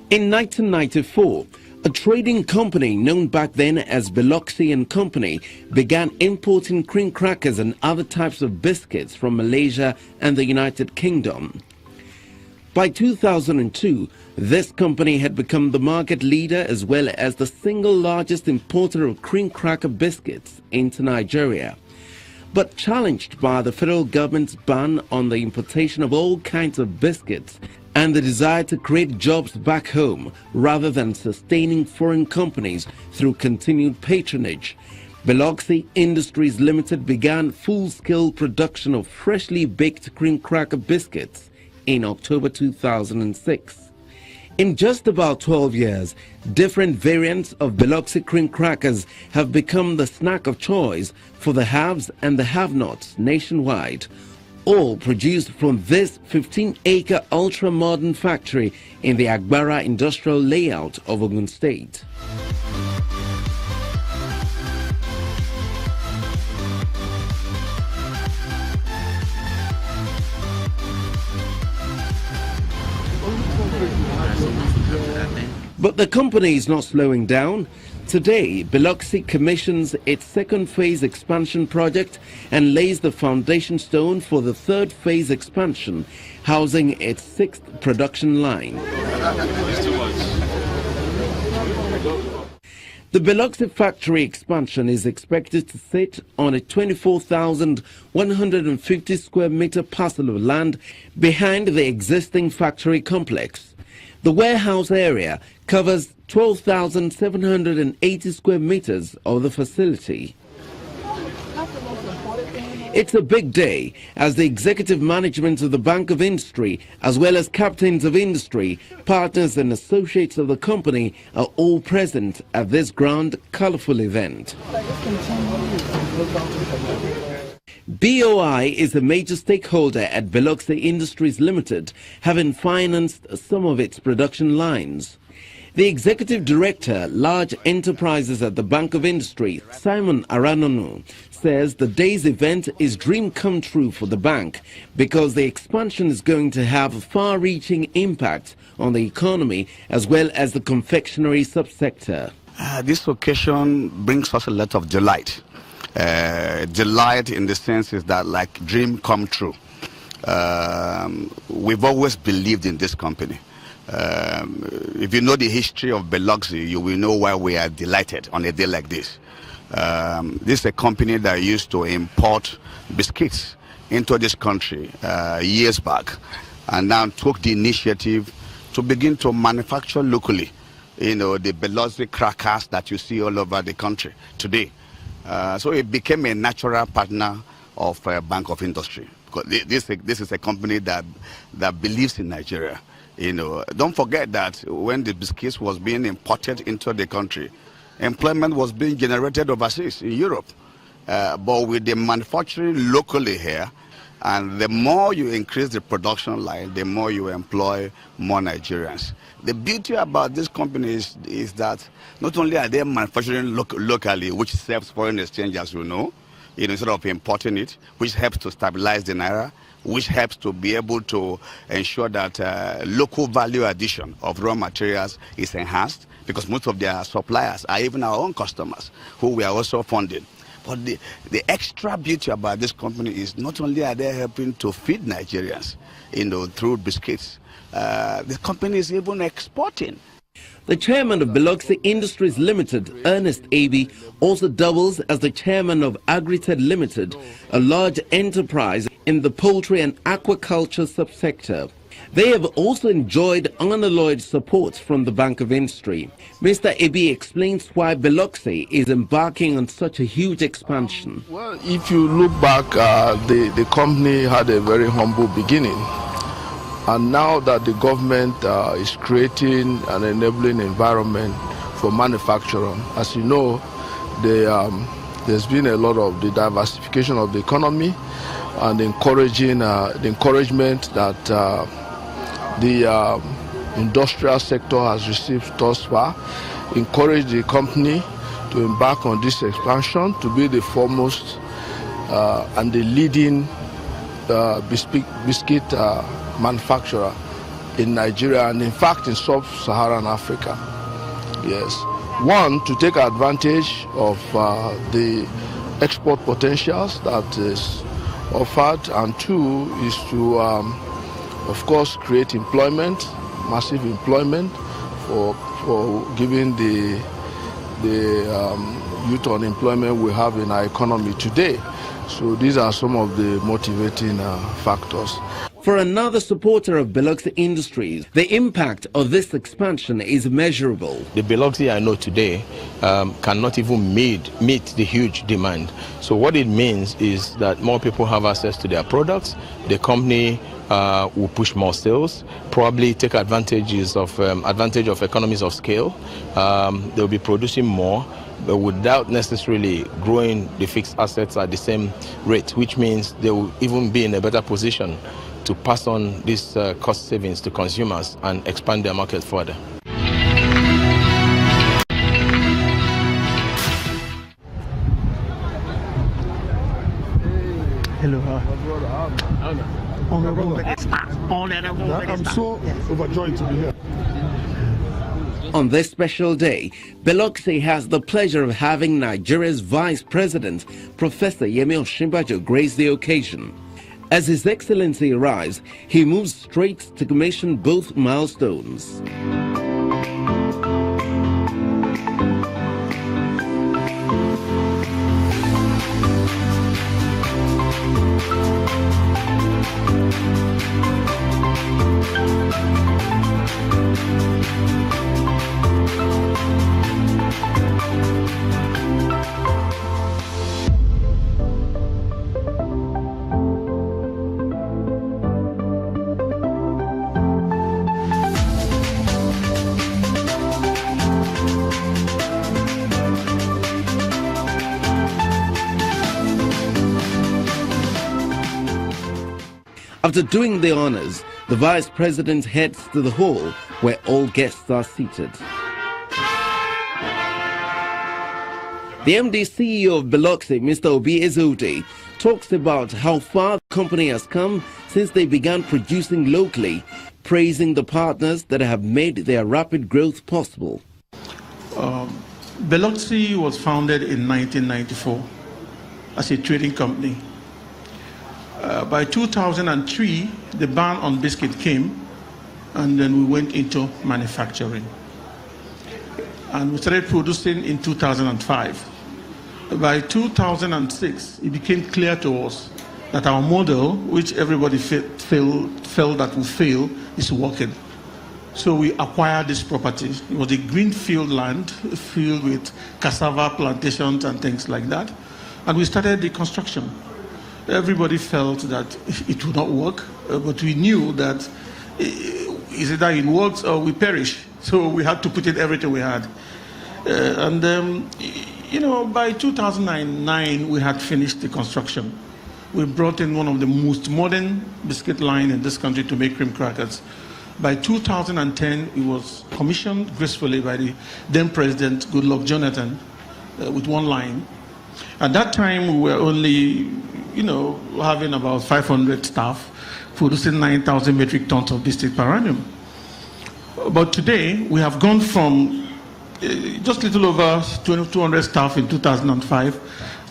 In 1994, a trading company known back then as Beloxxi and Company began importing cream crackers and other types of biscuits from Malaysia and the United Kingdom. By 2002, this company had become the market leader as well as the single largest importer of cream cracker biscuits into Nigeria. But challenged by the federal government's ban on the importation of all kinds of biscuits and the desire to create jobs back home rather than sustaining foreign companies through continued patronage, Beloxxi Industries Limited began full-scale production of freshly baked cream cracker biscuits in October 2006. In just about 12 years, different variants of Beloxxi cream crackers have become the snack of choice for the haves and the have-nots nationwide, all produced from this 15-acre ultra-modern factory in the Agbara industrial layout of Ogun State. But the company is not slowing down. Today, Beloxxi commissions its second phase expansion project and lays the foundation stone for the third phase expansion, housing its sixth production line. The Beloxxi factory expansion is expected to sit on a 24,150 square meter parcel of land behind the existing factory complex. The warehouse area covers 12,780 square meters of the facility. It's a big day as the executive management of the Bank of Industry, as well as captains of industry, partners and associates of the company are all present at this grand, colorful event. BOI is a major stakeholder at Beloxxi Industries Limited, having financed some of its production lines. The Executive Director, Large Enterprises at the Bank of Industry, Simon Aranono, says the day's event is dream come true for the bank because the expansion is going to have a far-reaching impact on the economy as well as the confectionery subsector. This occasion brings us a lot of delight. Delight in the sense is that like dream come true. We've always believed in this company. If you know the history of Beloxxi, you will know why we are delighted on a day like this. This is a company that used to import biscuits into this country years back and now took the initiative to begin to manufacture locally, you know, the Beloxxi crackers that you see all over the country today. So it became a natural partner of Bank of Industry. Because this is a company that believes in Nigeria. You know, don't forget that when the biscuits was being imported into the country, employment was being generated overseas in Europe. But with the manufacturing locally here, and the more you increase the production line, the more you employ more Nigerians. The beauty about this company is that not only are they manufacturing locally, which serves foreign exchange, as you know, instead of importing it, which helps to stabilize the naira, which helps to be able to ensure that local value addition of raw materials is enhanced, because most of their suppliers are even our own customers, who we are also funding. But the extra beauty about this company is not only are they helping to feed Nigerians, through biscuits, the company is even exporting. The chairman of Beloxxi Industries Limited, Ernest Abi, also doubles as the chairman of Agrited Limited, a large enterprise in the poultry and aquaculture subsector. They have also enjoyed unalloyed support from the Bank of Industry. Mr. Abi explains why Beloxxi is embarking on such a huge expansion. Well, if you look back, the company had a very humble beginning. And now that the government is creating an enabling environment for manufacturing, as you know, there's been a lot of the diversification of the economy and the encouragement that the industrial sector has received thus far, encourage the company to embark on this expansion to be the foremost and the leading biscuit manufacturer in Nigeria and in fact in sub-Saharan Africa. Yes. One, to take advantage of the export potentials that is offered, and two is to, of course, create employment, massive employment for giving the youth unemployment we have in our economy today. So these are some of the motivating factors. For another supporter of Beloxxi Industries, the impact of this expansion is measurable. The Beloxxi I know today cannot even meet the huge demand. So what it means is that more people have access to their products. The company will push more sales, probably take advantage of economies of scale. They'll be producing more, but without necessarily growing the fixed assets at the same rate, which means they will even be in a better position to pass on these cost savings to consumers and expand their market further. Hello. I'm so overjoyed to be here. On this special day, Beloxxi has the pleasure of having Nigeria's Vice President, Professor Yemi Osinbajo, grace the occasion. As His Excellency arrives, he moves straight to commission both milestones. After doing the honors, the Vice President heads to the hall where all guests are seated. The MD CEO of Beloxxi, Mr. Obi Ezeudi, talks about how far the company has come since they began producing locally, praising the partners that have made their rapid growth possible. Beloxxi was founded in 1994 as a trading company. By 2003, the ban on biscuit came, and then we went into manufacturing. And we started producing in 2005. By 2006, it became clear to us that our model, which everybody felt that would fail, is working. So we acquired this property. It was a greenfield land filled with cassava plantations and things like that. And we started the construction. Everybody felt that it would not work, but we knew that either it works or we perish. So we had to put in everything we had. By 2009, we had finished the construction. We brought in one of the most modern biscuit line in this country to make cream crackers. By 2010, it was commissioned gracefully by the then President, Goodluck Jonathan, with one line. At that time, we were only, having about 500 staff, producing 9,000 metric tons of biscuit per annum. But today, we have gone from just a little over 200 staff in 2005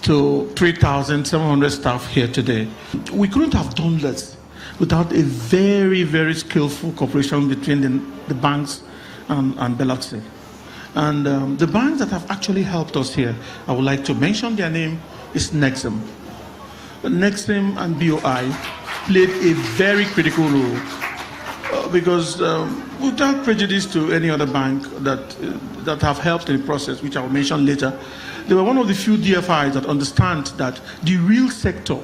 to 3,700 staff here today. We couldn't have done this without a very, very skillful cooperation between the banks and Beloxxi. And the banks that have actually helped us here, I would like to mention their name, is Nexim. Nexim and BOI played a very critical role because without prejudice to any other bank that have helped in the process, which I will mention later, they were one of the few DFIs that understand that the real sector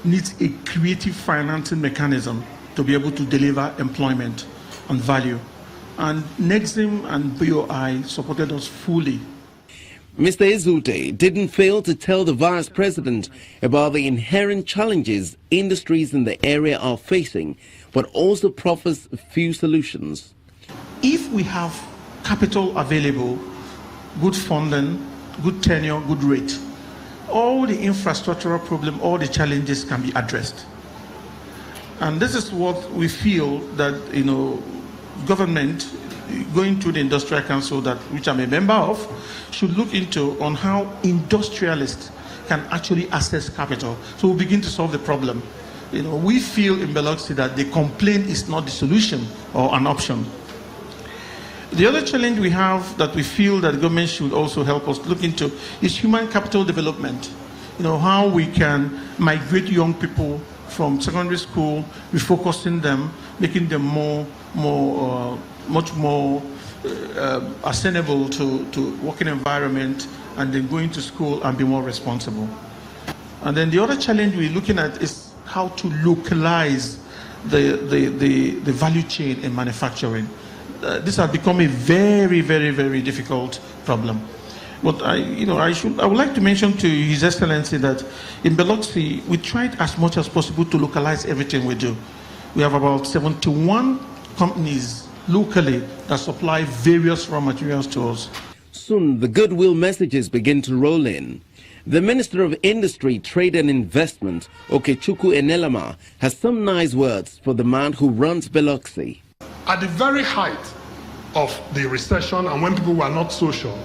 needs a creative financing mechanism to be able to deliver employment and value. And Nexim and BOI supported us fully. Mr. Ezeudi didn't fail to tell the Vice President about the inherent challenges industries in the area are facing, but also proffers a few solutions. If we have capital available, good funding, good tenure, good rate, all the infrastructural problem, all the challenges can be addressed. And this is what we feel that, government, going to the Industrial Council, which I'm a member of, should look into on how industrialists can actually access capital. So we'll begin to solve the problem. We feel in Beloxxi that the complaint is not the solution or an option. The other challenge we have that we feel that the government should also help us look into is human capital development. How we can migrate young people from secondary school, refocusing them, making them much more ascenable to working environment, and then going to school and be more responsible. And then the other challenge we're looking at is how to localize the value chain in manufacturing. This has become a very, very, very difficult problem. But I would like to mention to His Excellency that in Beloxxi, we tried as much as possible to localize everything we do. We have about 71 companies locally that supply various raw materials to us. Soon, the goodwill messages begin to roll in. The Minister of Industry, Trade and Investment, Okechukwu Enelama, has some nice words for the man who runs Beloxxi. At the very height of the recession and when people were not so sure,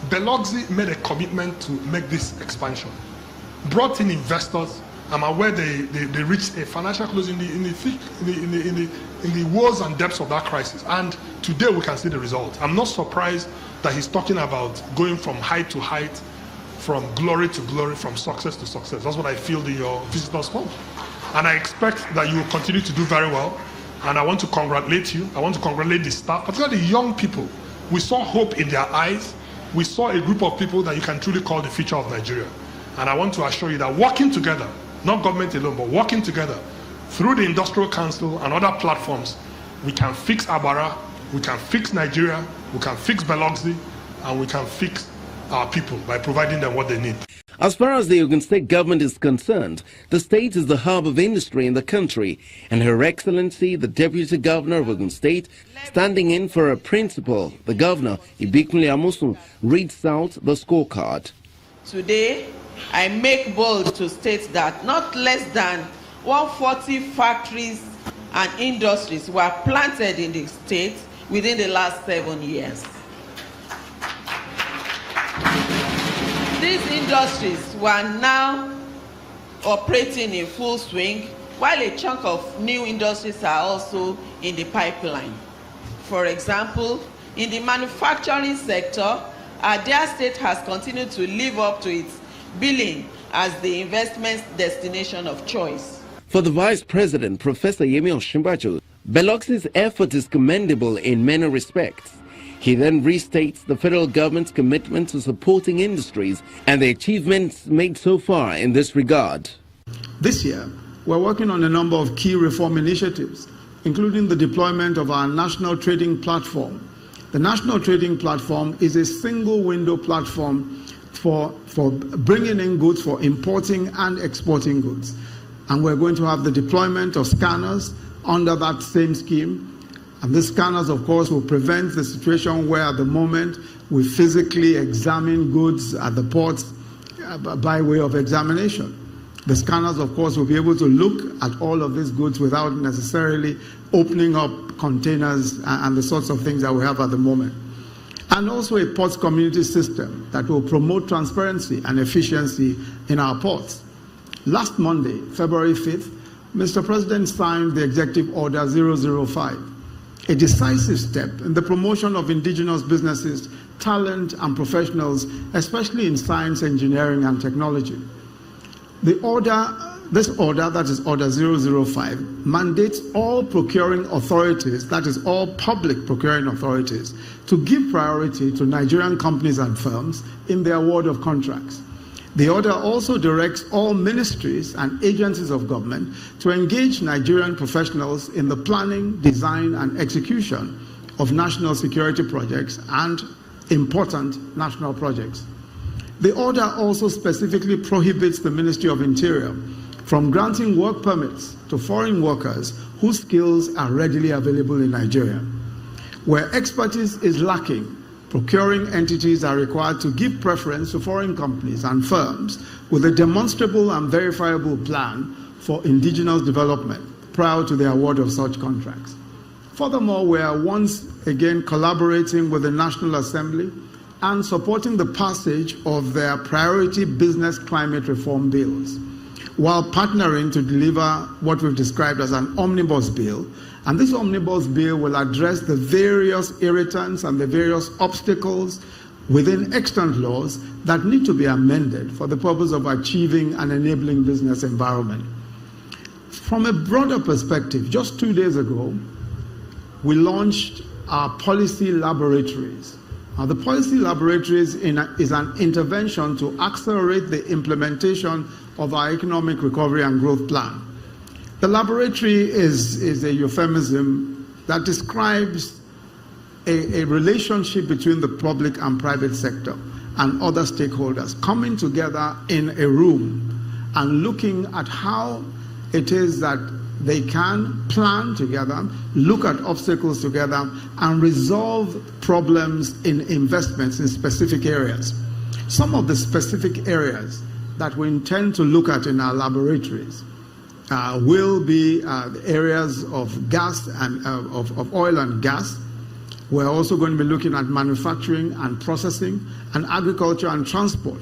Beloxxi made a commitment to make this expansion. Brought in investors. I'm aware they reached a financial close in the woes and depths of that crisis. And today we can see the result. I'm not surprised that he's talking about going from height to height, from glory to glory, from success to success. That's what I feel in your visitors home. And I expect that you will continue to do very well. And I want to congratulate you. I want to congratulate the staff, particularly the young people. We saw hope in their eyes. We saw a group of people that you can truly call the future of Nigeria. And I want to assure you that working together, not government alone, but working together through the Industrial Council and other platforms, we can fix Agbara, we can fix Nigeria, we can fix Beloxxi, and we can fix our people by providing them what they need. As far as the Ogun State government is concerned, the state is the hub of industry in the country, and Her Excellency, the Deputy Governor of Ogun State, standing in for a principal, the Governor, Ibikunle Amosun, reads out the scorecard. Today, I make bold to state that not less than 140 factories and industries were planted in the state within the last 7 years. These industries were now operating in full swing, while a chunk of new industries are also in the pipeline. For example, in the manufacturing sector, Ado State has continued to live up to its billing as the investment destination of choice. For the Vice President, Professor Yemi Osinbajo, Beloxxi's effort is commendable in many respects. He then restates the federal government's commitment to supporting industries and the achievements made so far in this regard. This year, we're working on a number of key reform initiatives, including the deployment of our National Trading Platform. The National Trading Platform is a single window platform for bringing in goods, for importing and exporting goods. And we're going to have the deployment of scanners under that same scheme. And these scanners, of course, will prevent the situation where at the moment we physically examine goods at the ports by way of examination. The scanners, of course, will be able to look at all of these goods without necessarily opening up containers and the sorts of things that we have at the moment. And also a ports community system that will promote transparency and efficiency in our ports. Last Monday, February 5th, Mr. President signed the Executive Order 005. A decisive step in the promotion of indigenous businesses, talent and professionals, especially in science, engineering and technology. This order, that is Order 005, mandates all procuring authorities, that is all public procuring authorities, to give priority to Nigerian companies and firms in the award of contracts. The order also directs all ministries and agencies of government to engage Nigerian professionals in the planning, design, and execution of national security projects and important national projects. The order also specifically prohibits the Ministry of Interior from granting work permits to foreign workers whose skills are readily available in Nigeria. Where expertise is lacking, procuring entities are required to give preference to foreign companies and firms with a demonstrable and verifiable plan for indigenous development prior to the award of such contracts. Furthermore, we are once again collaborating with the National Assembly and supporting the passage of their priority business climate reform bills, while partnering to deliver what we've described as an omnibus bill. And this omnibus bill will address the various irritants and the various obstacles within extant laws that need to be amended for the purpose of achieving an enabling business environment. From a broader perspective, just 2 days ago, we launched our policy laboratories. The policy laboratories is an intervention to accelerate the implementation of our economic recovery and growth plan. The laboratory is a euphemism that describes a relationship between the public and private sector and other stakeholders coming together in a room and looking at how it is that they can plan together, look at obstacles together, and resolve problems in investments in specific areas. Some of the specific areas that we intend to look at in our laboratories will be areas of gas and of oil and gas. We're also going to be looking at manufacturing and processing and agriculture and transport.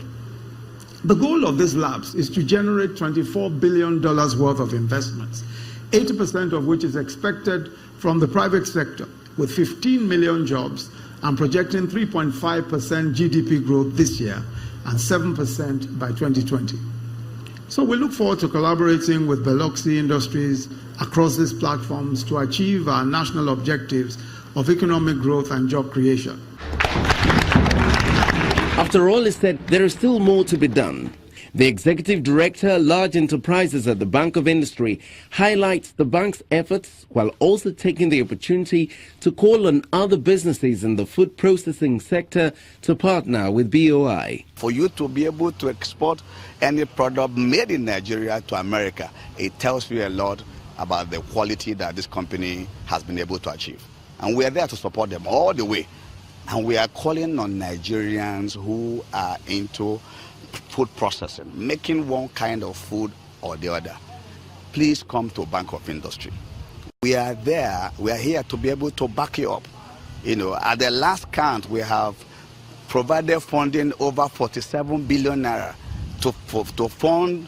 The goal of these labs is to generate $24 billion worth of investments, 80% of which is expected from the private sector, with 15 million jobs and projecting 3.5% GDP growth this year and 7% by 2020. So we look forward to collaborating with Beloxxi Industries across these platforms to achieve our national objectives of economic growth and job creation. After all is said, there is still more to be done. The Executive Director, Large Enterprises at the Bank of Industry, highlights the bank's efforts while also taking the opportunity to call on other businesses in the food processing sector to partner with BOI. For you to be able to export any product made in Nigeria to America, it tells you a lot about the quality that this company has been able to achieve. And we are there to support them all the way. And we are calling on Nigerians who are into food processing, making one kind of food or the other. Please come to Bank of Industry. We are there, we are here to be able to back you up. You know, at the last count, we have provided funding over 47 billion naira to fund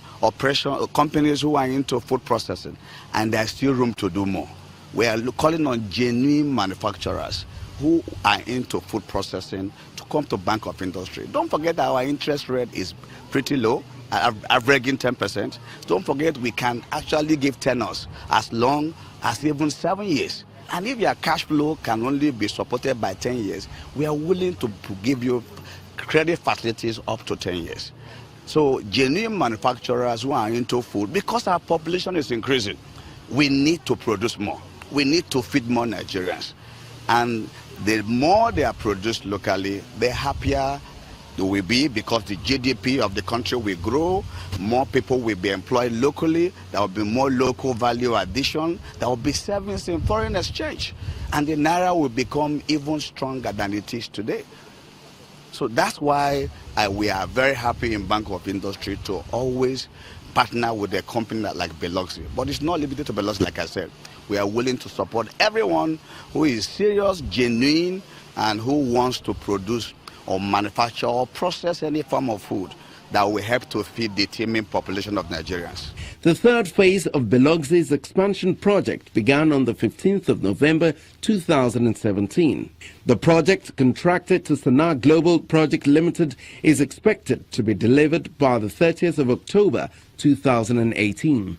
companies who are into food processing, and there's still room to do more. We are calling on genuine manufacturers who are into food processing to come to Bank of Industry. Don't forget that our interest rate is pretty low, averaging 10%. Don't forget we can actually give tenors as long as even 7 years. And if your cash flow can only be supported by 10 years, we are willing to give you credit facilities up to 10 years. So genuine manufacturers who are into food, because our population is increasing, we need to produce more. We need to feed more Nigerians. And the more they are produced locally, the happier they will be, because the GDP of the country will grow, more people will be employed locally, there will be more local value addition, there will be savings in foreign exchange, and the naira will become even stronger than it is today. So that's why we are very happy in Bank of Industry to always partner with a company like Beloxxi. But it's not limited to Beloxxi, like I said. We are willing to support everyone who is serious, genuine, and who wants to produce or manufacture or process any form of food that will help to feed the teeming population of Nigerians. The third phase of Beloxxi's expansion project began on the 15th of November 2017. The project, contracted to Sana Global Project Limited, is expected to be delivered by the 30th of October 2018.